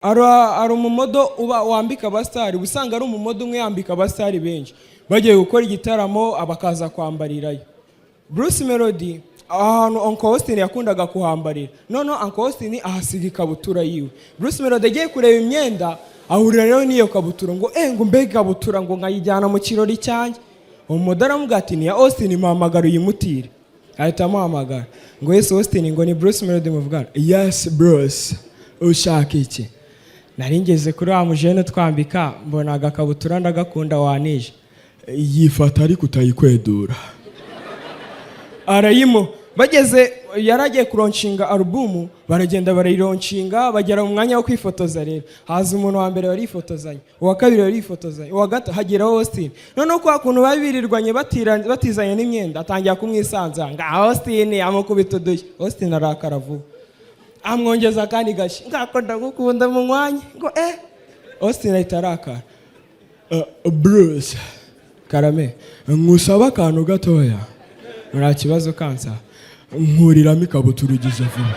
ari umumodo uba wambika abasitari, usanga ari umumodo umwe yambika abasitari benshi bagiye gukora igitaramo abakaza kwambarirayo. Bruce Melody ahantu Uncle Austin yakundaga kuhambarira, none Uncle Austin ahasiga ikabutura yiwe. Bruce Melody agiye kureba imyenda ahurira rero n'iyo kabutura ngo ngo mbega kabutura ngo nkayijyana mu kirori cyanjye. Umumodo aramubwira ati ni ya Austin, mpamagara uyimutire. Ahita amuhamagara ngo Yes Austin, ngo ni Bruce Melody muvugana. Yes Bruce, ushaka iki? Nari ngeze kuri wa mujene twambika mbona agakabutura ndagakunda wanije. Yifata ariko utayikwedura. Arayimo bageze yaragiye kuronshinga album, baragenda barayironshinga bagera mu mwanya wo kwifotoza. Rero haza umuntu wa mbere barifotozanya, uwa kabiri barifotozanya, uwa gatatu hagera Austin. None uko akuntu babirirwanye batizanye n'imyenda atangira kumwisanza nga Austin amukubita udushyi. Austin arakara vuba amwongeza kandi gashi ngako ndagukunda mu mwanya ngo Austin ahita arakara. Bruce karame nkusaba akantu gatoya. Nta kibazo kansa nkuriramo ikabutura ugize vuba.